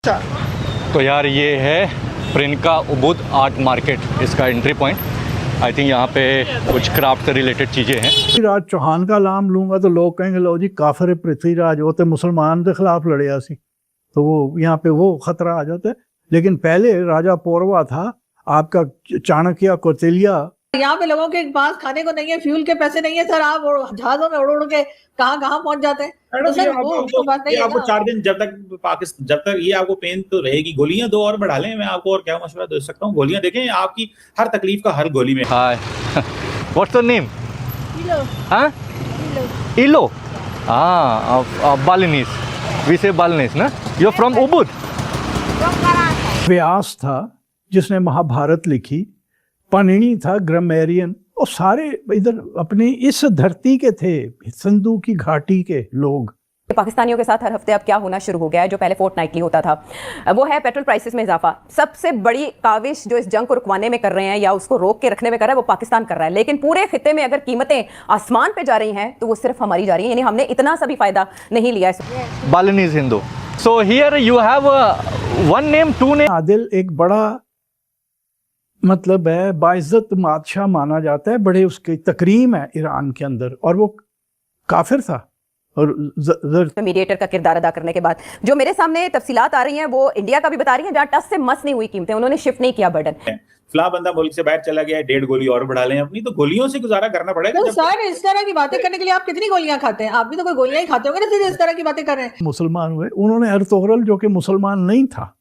तो यार ये है प्रियंका उबुद आर्ट मार्केट, इसका एंट्री पॉइंट। आई थिंक यहाँ पे कुछ क्राफ्ट से रिलेटेड चीज़ें हैं। पृथ्वीराज चौहान का नाम लूंगा तो लोग कहेंगे लो जी काफिर पृथ्वीराज, वो तो मुसलमान के खिलाफ लड़े सी, तो वो यहाँ पे वो खतरा आ जाता है। लेकिन पहले राजा पौरवा था, आपका चाणक्य कौटिल्य। यहाँ पे लोगों के पास खाने को नहीं है, फ्यूल के पैसे नहीं है सर, आप जहाजों में उड़ उड़ के कहाँ पहुंच जाते हैं। तो सर वो बात नहीं है आपको ना। 4 दिन जब तक ये आपको पेन तो रहेगी, गोलियां 2 और बढ़ा लें। मैं आपको और क्या मशवरा दे सकता हूँ, गोलियां देखें, आपकी हर तकलीफ का हर गोली में। Hi, what's your name? Ilo. हाँ, इलो। हाँ, बालिनीज, वी से बालिनीज ना। You are from Ubud? Vyas था जिसने महाभारत लिखी, पाणिनि था ग्रामेरियन, और सारे इधर अपनी इस धरती के थे, सिंधु की घाटी के लोग। पाकिस्तानियों के साथ हर हफ्ते अब क्या होना शुरू हो गया है, जो पहले फोर्टनाइटली होता था, वो है पेट्रोल प्राइसेस में इजाफा। सबसे बड़ी काविश जो इस जंग को रुकवाने में कर रहे हैं या उसको रोक के रखने में कर रहा है, वो पाकिस्तान कर रहा है। लेकिन पूरे खित्ते में अगर कीमतें आसमान पे जा रही हैं तो वो सिर्फ हमारी जा रही है, यानी हमने इतना सा भी फायदा नहीं लिया है। Balinese Hindu. So here you have one name, 2 name. Adil एक बड़ा मतलब है, बाइज्जत बादशाह माना जाता है, बड़े उसकी तकरीम है ईरान के अंदर, और वो काफिर था। और मीडिएटर का किरदार अदा करने के बाद जो मेरे सामने तफसीलात आ रही हैं वो इंडिया का भी बता रही हैं, जहाँ टस से मस नहीं हुई कीमतें, उन्होंने शिफ्ट नहीं किया बर्डन। फला बंदा मुल्क से बाहर चला गया है, 1.5 गोली और बढ़ा लें अपनी, तो गोलियों से गुजारा करना पड़ेगा। तो सर इस तरह की बातें करने के लिए आप कितनी गोलियां खाते हैं? आप भी तो कोई गोलियां ही खाते होंगे ना, इस तरह की बातें कर रहे हैं। मुसलमान हुए, उन्होंने अर्तुगरुल जो कि मुसलमान नहीं था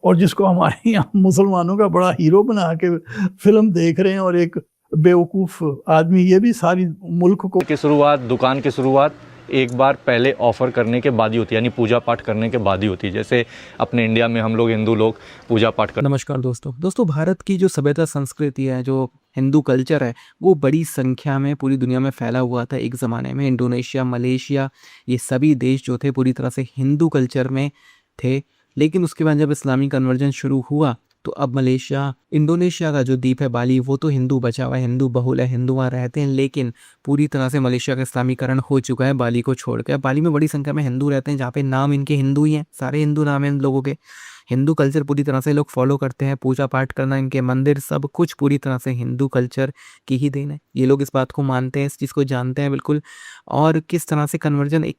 और जिसको हमारे यहाँ मुसलमानों का बड़ा हीरो बना के फिल्म देख रहे हैं, और एक बेवकूफ़ आदमी, ये भी सारी मुल्क को की शुरुआत, दुकान की शुरुआत एक बार पहले ऑफ़र करने के बाद ही होती है, यानी पूजा पाठ करने के बाद ही होती है। जैसे अपने इंडिया में हम लोग हिंदू लोग पूजा पाठ कर। नमस्कार दोस्तों, भारत की जो सभ्यता संस्कृति है, जो हिंदू कल्चर है, वो बड़ी संख्या में पूरी दुनिया में फैला हुआ था। एक ज़माने में इंडोनेशिया, मलेशिया, ये सभी देश जो थे पूरी तरह से हिंदू कल्चर में थे। लेकिन उसके बाद जब इस्लामी कन्वर्जन शुरू हुआ तो अब मलेशिया, इंडोनेशिया का जो द्वीप है बाली, वो तो हिंदू बचा हुआ है, हिंदू बहुल है, हिंदू वहाँ रहते हैं, लेकिन पूरी तरह से मलेशिया का इस्लामीकरण हो चुका है बाली को छोड़कर। बाली में बड़ी संख्या में हिंदू रहते हैं, जहाँ पे नाम इनके हिंदू ही हैं, सारे हिंदू नाम हैं इन लोगों के। हिंदू कल्चर पूरी तरह से लोग फॉलो करते हैं, पूजा पाठ करना, इनके मंदिर, सब कुछ पूरी तरह से हिंदू कल्चर की ही देन है। ये लोग इस बात को मानते हैं, इस चीज़ को जानते हैं बिल्कुल। और किस तरह से कन्वर्जन एक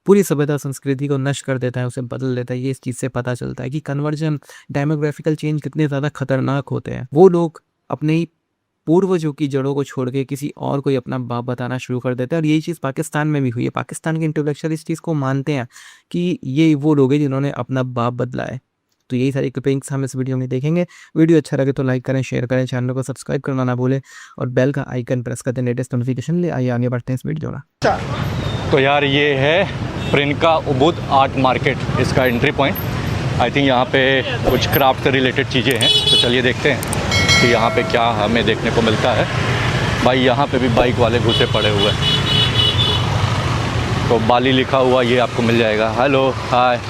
पूरी सभ्यता संस्कृति को नष्ट कर देता है, उसे बदल देता है, ये इस चीज़ से पता चलता है कि कन्वर्जन, डेमोग्राफिकल चेंज कितने ज़्यादा खतरनाक होते हैं। वो लोग अपने ही पूर्वजों की जड़ों को छोड़ के किसी और को अपना बाप बताना शुरू कर देते हैं, और यही चीज़ पाकिस्तान में भी हुई है। पाकिस्तान के इंटेलेक्चुअल इस चीज़ को मानते हैं कि ये वो लोग हैं जिन्होंने अपना बाप बदला है। तो यही सारी क्लिपिंग्स हम इस वीडियो में देखेंगे। वीडियो अच्छा लगे तो लाइक करें, शेयर करें, चैनल को सब्सक्राइब करना ना भूलें, और बेल का आइकन प्रेस करते लेटेस्ट नोटिफिकेशन ले। आइए आगे बढ़ते हैं इस वीडियो में। तो यार ये है प्रियंका उबुद आर्ट मार्केट, इसका एंट्री पॉइंट। आई थिंक यहाँ पे कुछ क्राफ्ट से रिलेटेड चीज़ें हैं, तो चलिए देखते हैं कि यहाँ पे क्या हमें देखने को मिलता है। भाई यहाँ पे भी बाइक वाले घुसे पड़े हुए हैं, तो बाली लिखा हुआ ये आपको मिल जाएगा। Hello, hi,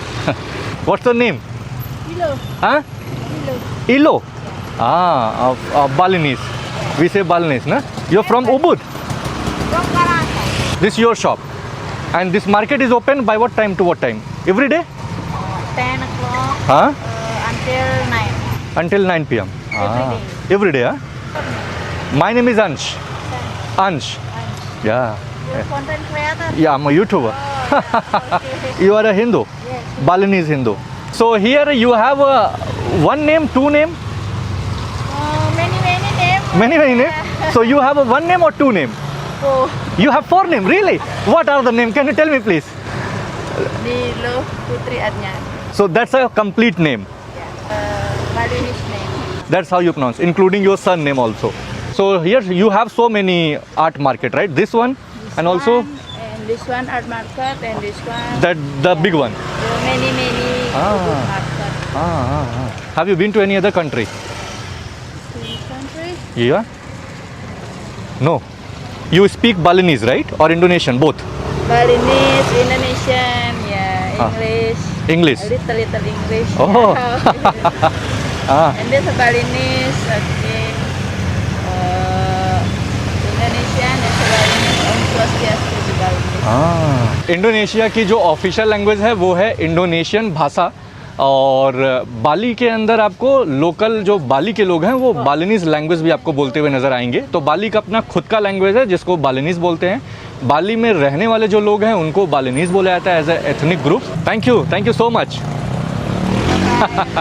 what's your name? Ilo. हाँ, इलो। हाँ, बालिनीज, वी से बालिनीज ना। You are from Ubud? This your shop and this market is open by what time to what time? Every day? 10 o'clock. Huh? Until 9. Until 9 p.m. Every day. Every day, huh? My name is Ansh. Ansh. Yeah. You're content creator? Yeah, I'm a YouTuber. Okay. You are a Hindu? Yes. Balinese Hindu. So here you have one name, 2 name? Many names. Many names? So you have a 1 name or 2 name? 4. You have 4 names, really? What are the names? Can you tell me please? Dilo Putri Adnan. So that's a complete name. Balinese name. That's how you pronounce, including your son name also. So here you have so many art market, right? This one, This and also one, and this one art market, and this one. that the big one. Many Ah. market. Have you been to any other country? Country? Yeah. No. You speak Balinese, right? Or Indonesian, both? Balinese, Indonesian, yeah, Ah. English. English. A little English. Oh. Ah. And this Balinese, okay. Indonesian and Balinese, also speak Balinese. Indonesia की जो official language है वो है Indonesian भाषा, और बाली के अंदर आपको लोकल जो बाली के लोग हैं वो बालिनीज लैंग्वेज भी आपको बोलते हुए नज़र आएंगे। तो बाली का अपना खुद का लैंग्वेज है जिसको बालिनीज बोलते हैं। बाली में रहने वाले जो लोग हैं उनको बालिनीज बोला जाता है as a ethnic group. Thank you so much.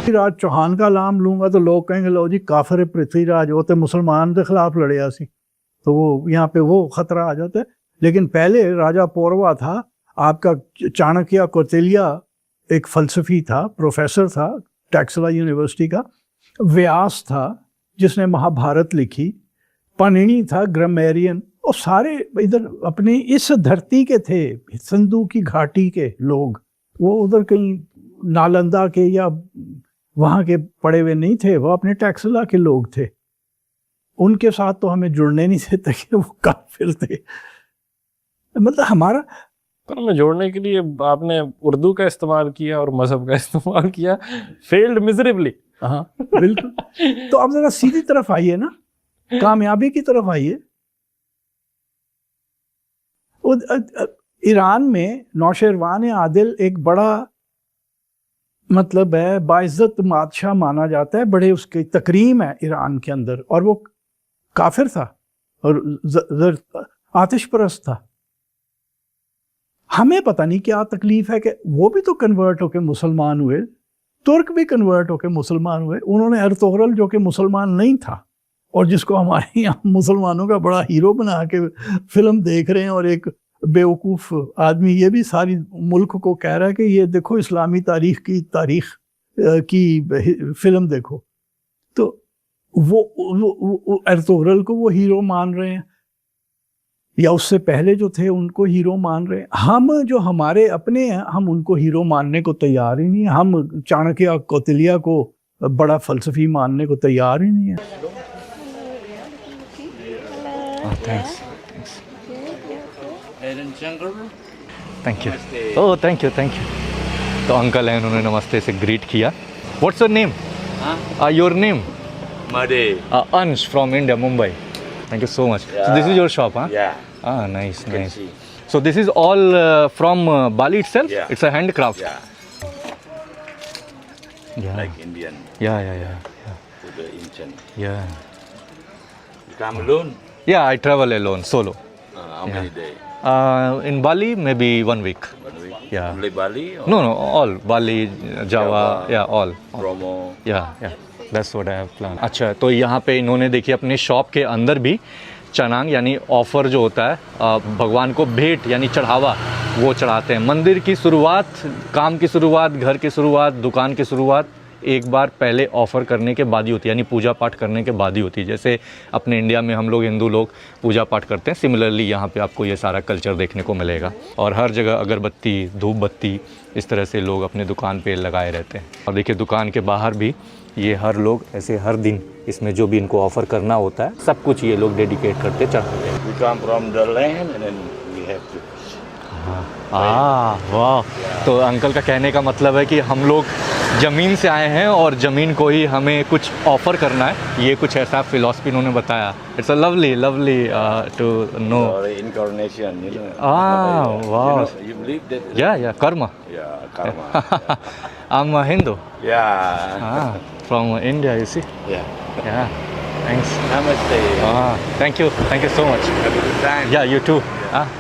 Raj Chauhan का नाम लूंगा तो लोग कहेंगे लो जी काफिर पृथ्वीराज वो तो मुसलमान के खिलाफ लड़े सी, तो वो यहाँ पे वो खतरा आ जाता है। लेकिन पहले राजा पौरवा था, आपका चाणक्य कौटिल्य एक फलसफी था, प्रोफेसर था टैक्सला यूनिवर्सिटी का, व्यास था जिसने महाभारत लिखी, पाणिनि था ग्रामेरियन, और सारे इधर अपनी इस धरती के थे, सिंधु की घाटी के लोग। वो उधर कहीं नालंदा के या वहाँ के पड़े हुए नहीं थे, वो अपने टैक्सला के लोग थे। उनके साथ तो हमें जुड़ने नहीं देते कि वो काफिर थे। मतलब हमारा पर हमें जोड़ने के लिए आपने उर्दू का इस्तेमाल किया और मजहब का इस्तेमाल किया, फेल्ड मिजरेबली। हाँ बिल्कुल। तो अब जरा सीधी तरफ आइए ना, कामयाबी की तरफ आइए। ईरान में नौशेरवान आदिल एक बड़ा मतलब है बाइज्जत बादशाह माना जाता है, बड़े उसकी तकरीम है ईरान के अंदर, और वो काफिर था और आतिश परस्त था। हमें पता नहीं क्या तकलीफ है कि वो भी तो कन्वर्ट होके मुसलमान हुए, तुर्क भी कन्वर्ट होके मुसलमान हुए। उन्होंने अर्तुगरुल जो कि मुसलमान नहीं था और जिसको हमारे यहाँ मुसलमानों का बड़ा हीरो बना के फिल्म देख रहे हैं, और एक बेवकूफ़ आदमी ये भी सारी मुल्क को कह रहा है कि ये देखो इस्लामी तारीख की फिल्म देखो, तो वो अर्तुगरुल को वो हीरो मान रहे हैं, या उससे पहले जो थे उनको हीरो मान रहे हैं। हम जो हमारे अपने हैं हम उनको हीरो मानने को तैयार ही नहीं है। हम चाणक्य कौटिल्य को बड़ा फलसफी मानने को तैयार ही नहीं है। Thank you. Oh thank you. तो अंकल हैं, उन्होंने नमस्ते से ग्रीट किया। What's your name? Your name? Made. Ansh from India, Mumbai. Thank you so much. So this is your shop, huh? Yeah. Nice. See. So this is all from Bali itself? Yeah. It's a handcraft? Yeah. Like Indian. Yeah. To the Indian. Yeah. You come alone? Yeah, I travel alone, solo. How many days? In Bali, maybe 1 week. 1 week? Yeah. Only Bali? Or No, all. Bali, Java, yeah, all. Bromo? Yeah. That's what I have planned. अच्छा, तो यहाँ पे इन्होंने देखिए अपने shop के अंदर भी चनांग यानी ऑफर जो होता है भगवान को भेंट यानी चढ़ावा वो चढ़ाते हैं। मंदिर की शुरुआत, काम की शुरुआत, घर की शुरुआत, दुकान की शुरुआत एक बार पहले ऑफ़र करने के बाद ही होती है, यानी पूजा पाठ करने के बाद ही होती है। जैसे अपने इंडिया में हम लोग हिंदू लोग पूजा पाठ करते हैं, सिमिलरली यहाँ पे आपको ये सारा कल्चर देखने को मिलेगा। और हर जगह अगरबत्ती, धूप बत्ती इस तरह से लोग अपने दुकान पे लगाए रहते हैं। और देखिए दुकान के बाहर भी ये हर लोग ऐसे हर दिन इसमें जो भी इनको ऑफ़र करना होता है सब कुछ ये लोग डेडिकेट करते चढ़ाते हैं। We come from the land and then we have to. वाह। तो अंकल का कहने का मतलब है कि हम लोग ज़मीन से आए हैं और ज़मीन को ही हमें कुछ ऑफ़र करना है, ये कुछ ऐसा फिलॉसफी इन्होंने बताया। It's a lovely to know. Incarnation, you know. वाह। You believe that? Yeah, karma. Yeah, karma. I'm a Hindu. Yeah. From India, you see. Yeah. Thanks. Namaste. Thank you so much. Have a good time. Yeah, you too.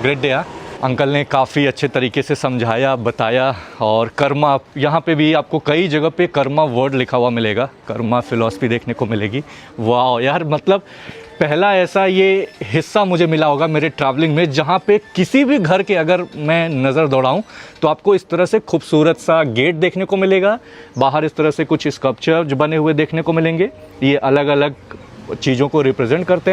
Great day. Uncle ने काफ़ी अच्छे तरीके से समझाया, बताया। और कर्मा, यहाँ पे भी आपको कई जगह पे कर्मा वर्ड लिखा हुआ मिलेगा, कर्मा फिलॉसफी देखने को मिलेगी। वाह यार, मतलब पहला ऐसा ये हिस्सा मुझे मिला होगा मेरे ट्रैवलिंग में जहाँ पे किसी भी घर के अगर मैं नज़र दौड़ाऊँ तो आपको इस तरह से खूबसूरत सा गेट देखने को मिलेगा, बाहर इस तरह से कुछ स्कल्पचर बने हुए देखने को मिलेंगे। ये अलग अलग चीज़ों को रिप्रेजेंट करते हैं।